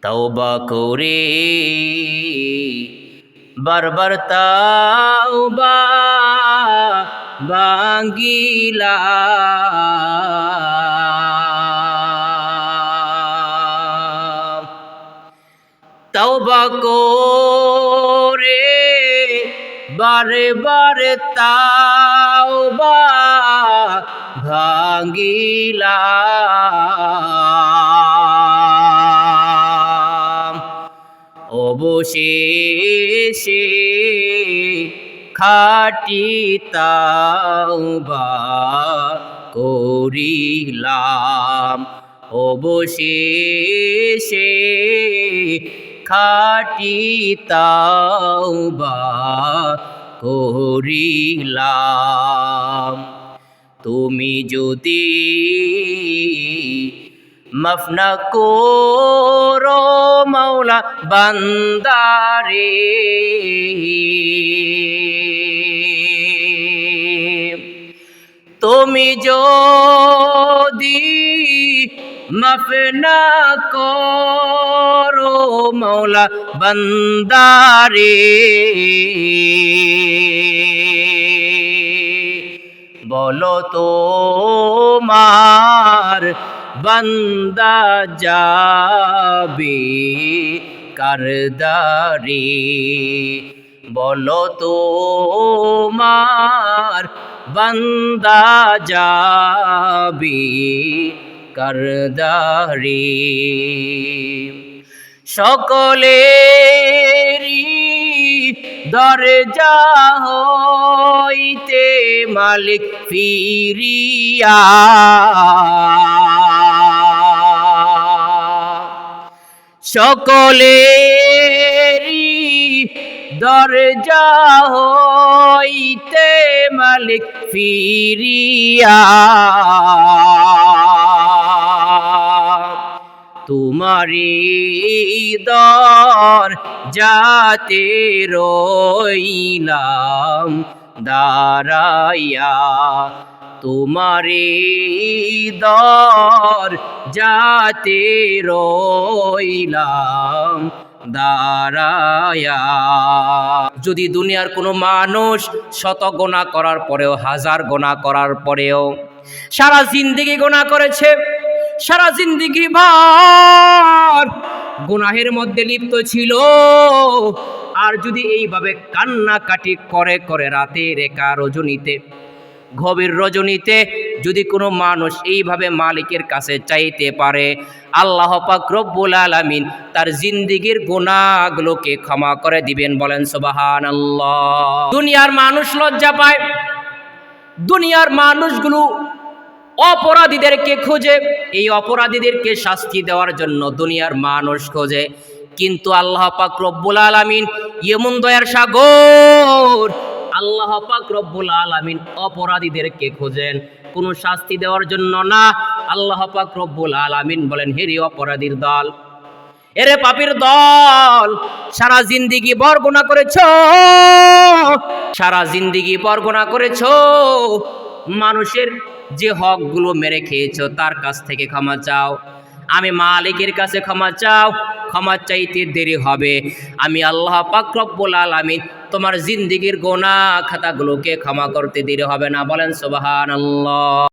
তওবা করে বারবার তাওবা ভাঙ্গিলাম, তওবা করে বারে বারে তাওবা ভাঙ্গিলাম, অবশেষে খাঁটি তাওবা করিলাম, অবশেষে খাঁটি তাওবা করিলাম। তুমি যদি মাফ না করো মাওলা বান্দারে, তুমি যদি মাফ না করো মাওলা বান্দারে, বলো তোমার বান্দা যাবে কার দ্বারে, বলো তোমার বান্দা যাবে কার দ্বারে। সকলেরই দরজা হইতে মালিক ফিরিয়া, সকলেরই দরজা হইতে মালিক ফিরিয়া, তোমারি দরজাতে রইলাম দাঁড়াইয়া, তোমারি দরজাতে রইলাম দাঁড়াইয়া। যদি দুনিয়ার কোনো মানুষ শত গুনাহ করার পরেও, হাজার গুনাহ করার পরেও সারা জিন্দেগি গুনাহ করেছে, সারা জিন্দেগি ভর গুনাহের মধ্যে লিপ্ত ছিল, আর যদি এইভাবে কান্নাকাটি করে করে রাতের একা রজনীতে, গভীর রজনীতে যদি কোনো মানুষ এইভাবে মালিকের কাছে চাইতে পারে, আল্লাহ পাক রব্বুল আলামিন তার জিন্দেগির গুনাহগুলোকে ক্ষমা করে দিবেন। বলেন সুবহানাল্লাহ। দুনিয়ার মানুষ লজ্জা পায়, দুনিয়ার মানুষগুলো অপরাধীদেরকে খোঁজে, এই অপরাধীদেরকে শাস্তি দেওয়ার জন্য দুনিয়ার মানুষ খোঁজে, কিন্তু আল্লাহ পাক রব্বুল আলামিন এমন দয়ার সাগর, আল্লাহ পাক রব্বুল আলামিন অপরাধীদেরকে খোঁজেন কোনো শাস্তি দেওয়ার জন্য না। আল্লাহ পাক রব্বুল আলামিন বলেন, হেরে অপরাধীর দল, এরে পাপীর দল, সারা জিন্দেগি ভর গুনাহ করেছো, সারা জিন্দেগি ভর গুনাহ করেছো, মানুষের যে হকগুলো মেরে খেয়েছো তার কাছ থেকে ক্ষমা চাও, আমি মালিকের কাছে ক্ষমা চাও, ক্ষমা চাইতে দেরি হবে, আমি আল্লাহ পাক রব্বুল আলামিন তোমার জিন্দেগির গুনাহ খাতাগুলোকে ক্ষমা করতে দেরি হবে না। বলেন সুবহানাল্লাহ।